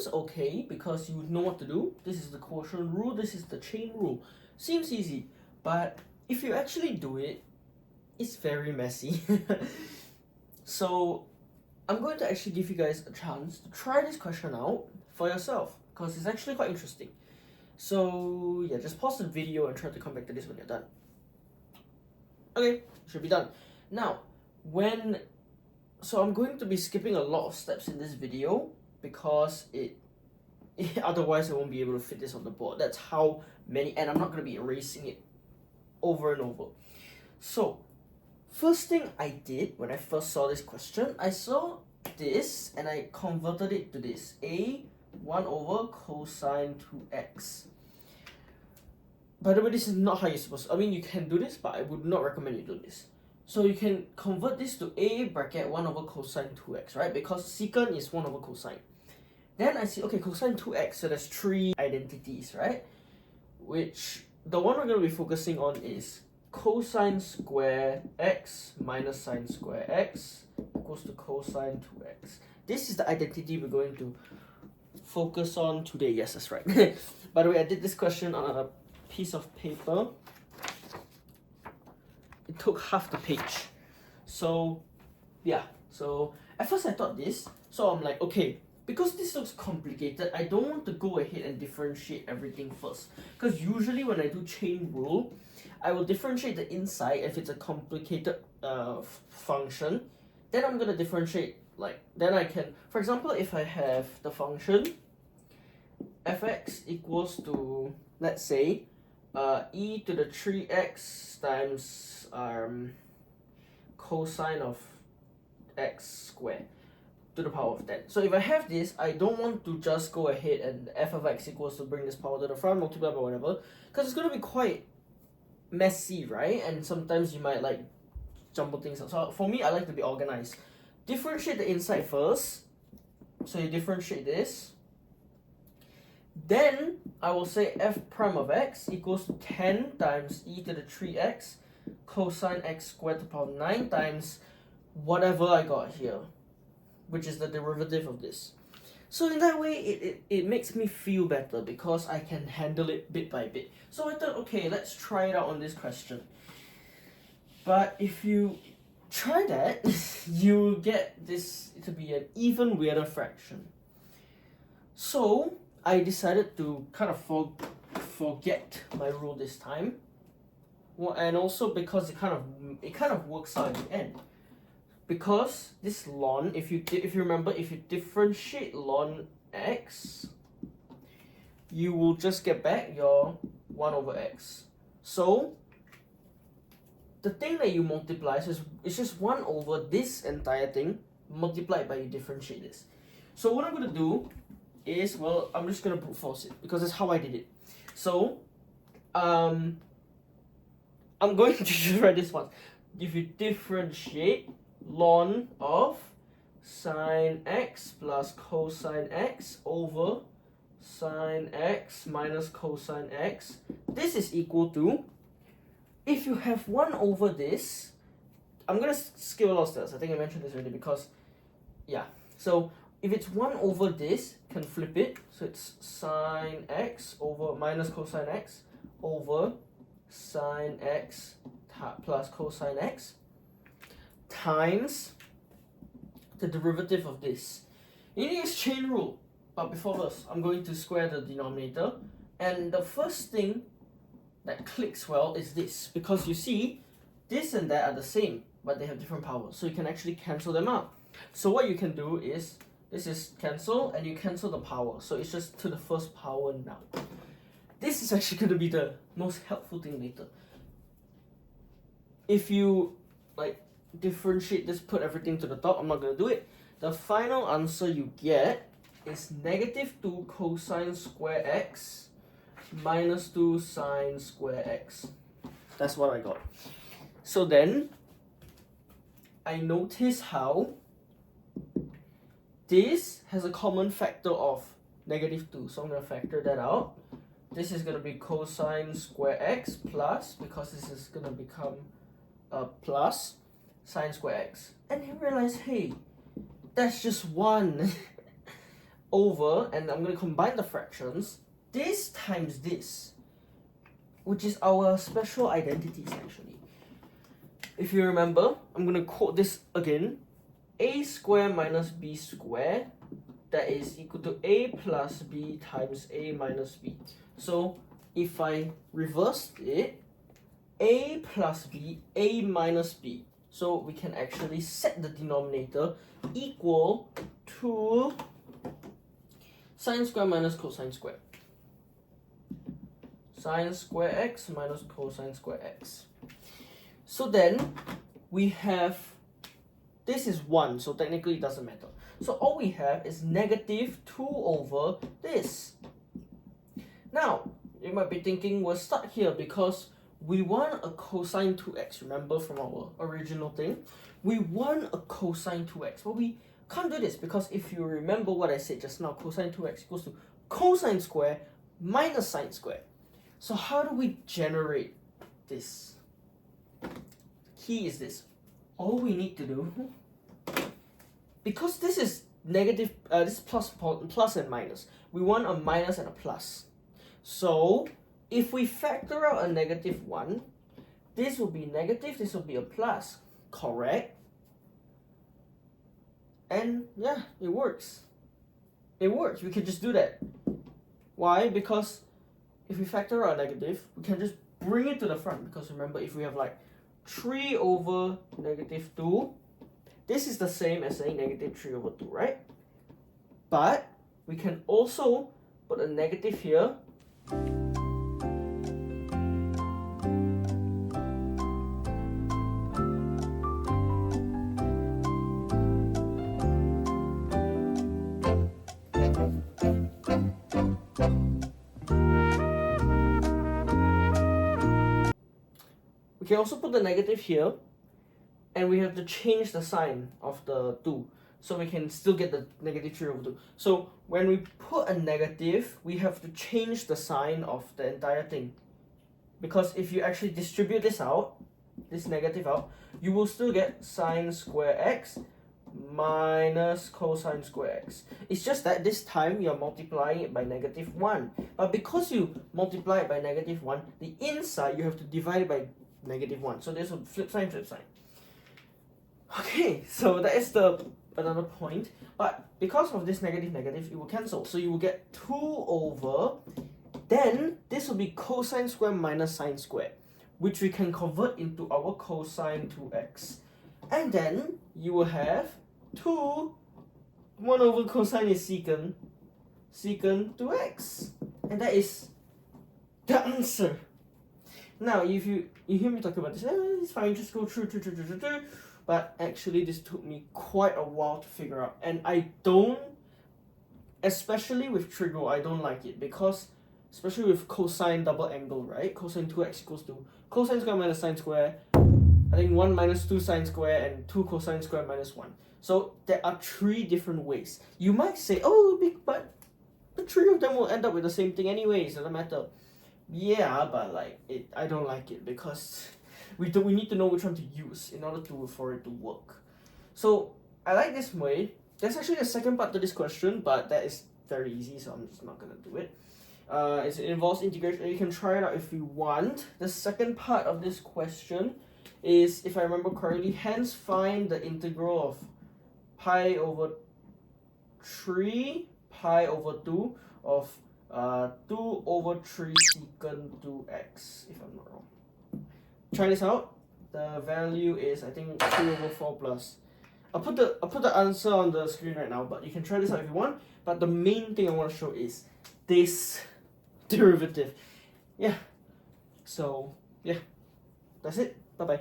seems okay because you know what to do. This is the quotient rule, this is the chain rule. Seems easy, but if you actually do it, it's very messy. So I'm going to actually give you guys a chance to try this question out for yourself because it's actually quite interesting. So yeah, just pause the video and try to come back to this when you're done. Okay, should be done. Now, so I'm going to be skipping a lot of steps in this video because otherwise I won't be able to fit this on the board. That's how many, and I'm not going to be erasing it over and over. So, first thing I did when I first saw this question, I saw this and I converted it to this. A 1 over cosine 2x. By the way, this is not how you're supposed to, I mean, you can do this, but I would not recommend you do this. So you can convert this to a bracket 1 over cosine 2x, right? Because secant is 1 over cosine. Then I see, okay, cosine 2x, so there's 3 identities, right? Which, the one we're going to be focusing on is cosine square x minus sine square x equals to cosine 2x. This is the identity we're going to focus on today. Yes, that's right. By the way, I did this question on a piece of paper. It took half the page. So yeah, so at first I thought this, so I'm like, okay, because this looks complicated, I don't want to go ahead and differentiate everything first. Because usually when I do chain rule, I will differentiate the inside if it's a complicated function. Then I'm going to differentiate, then I can, for example, if I have the function fx equals to, let's say, e to the 3x times cosine of x squared to the power of 10. So if I have this, I don't want to just go ahead and f of x equals to bring this power to the front, multiply by whatever, because it's going to be quite messy, right? And sometimes you might jumble things up. So for me, I like to be organized. Differentiate the inside first. So you differentiate this. Then I will say f prime of x equals to 10 times e to the 3x cosine x squared to the power of 9 times whatever I got here, which is the derivative of this. So in that way, it makes me feel better because I can handle it bit by bit. So I thought, okay, let's try it out on this question. But if you try that, you get this to be an even weirder fraction. So I decided to kind of forget my rule this time. Well, and also because it kind of works out in the end. Because this ln, if you remember, if you differentiate ln x, you will just get back your 1 over x. So the thing that you multiply is just 1 over this entire thing multiplied by you differentiate this. So what I'm going to do is, well, I'm just going to brute force it because that's how I did it. So I'm going to just write this one. If you differentiate ln of sine x plus cosine x over sine x minus cosine x, this is equal to, if you have 1 over this, I'm going to skip a lot of steps. I think I mentioned this already because, yeah. So if it's 1 over this, can flip it. So it's sine x over minus cosine x over sine x plus cosine x times the derivative of this. It is chain rule, but before this, I'm going to square the denominator. And the first thing that clicks well is this, because you see, this and that are the same, but they have different powers, so you can actually cancel them out. So what you can do is, this is cancel, and you cancel the power, so it's just to the first power now. This is actually going to be the most helpful thing later. If you differentiate this, put everything to the top, I'm not going to do it. The final answer you get is negative 2 cosine square x minus 2 sine square x. That's what I got. So then, I notice how this has a common factor of negative 2. So I'm going to factor that out. This is going to be cosine square x plus, because this is going to become plus sine square x. And you realize, hey, that's just 1 over, and I'm going to combine the fractions, this times this, which is our special identities actually. If you remember, I'm going to quote this again. A squared minus b squared, that is equal to a plus b times a minus b. So if I reverse it, a plus b, a minus b. So we can actually set the denominator equal to sine square minus cosine square. Sine square x minus cosine square x. So then we have, this is 1, so technically it doesn't matter. So all we have is negative 2 over this. Now, you might be thinking we're stuck here because we want a cosine 2x, remember from our original thing? We want a cosine 2x, but we can't do this because if you remember what I said just now, cosine 2x equals to cosine square minus sine square. So how do we generate this? The key is this. All we need to do, because this is negative, this is plus and minus. We want a minus and a plus. So if we factor out a negative 1, this will be negative, this will be a plus, correct? And yeah, it works. It works, we can just do that. Why? Because if we factor out a negative, we can just bring it to the front. Because remember, if we have like 3 over negative 2, this is the same as saying negative 3 over 2, right? But we can also put a negative here. We can also put the negative here, and we have to change the sign of the 2, so we can still get the negative 3 over 2. So when we put a negative, we have to change the sign of the entire thing. Because if you actually distribute this out, this negative out, you will still get sine square x minus cosine square x. It's just that this time you're multiplying it by negative 1. But because you multiply it by negative 1, the inside you have to divide it by negative 1. So there's a flip sign, flip sign. Okay, so that is another point. But because of this negative, it will cancel. So you will get 2 over, then this will be cosine square minus sine square, which we can convert into our cosine 2x. And then you will have 1 over cosine is secant 2x. And that is the answer. Now, if you hear me talking about this, it's fine, just go through. But actually, this took me quite a while to figure out. And I don't, especially with trigo, I don't like it. Because, especially with cosine double angle, right? Cosine 2x equals to cosine square minus sine square. I think 1 minus 2 sine square and 2 cosine square minus 1. So, there are 3 different ways. You might say, oh, but the 3 of them will end up with the same thing anyways, doesn't matter. Yeah, but like I don't like it because we need to know which one to use in order for it to work. So I like this way. There's actually a second part to this question, but that is very easy, so I'm just not gonna do it. It involves integration. You can try it out if you want. The second part of this question is, if I remember correctly, hence find the integral of pi over 3 pi over 2 of 2 over 3 secant 2x, if I'm not wrong. Try this out. The value is, I think, 3 over 4 plus. I'll put the answer on the screen right now, but you can try this out if you want. But the main thing I want to show is this derivative. Yeah. So, yeah. That's it. Bye-bye.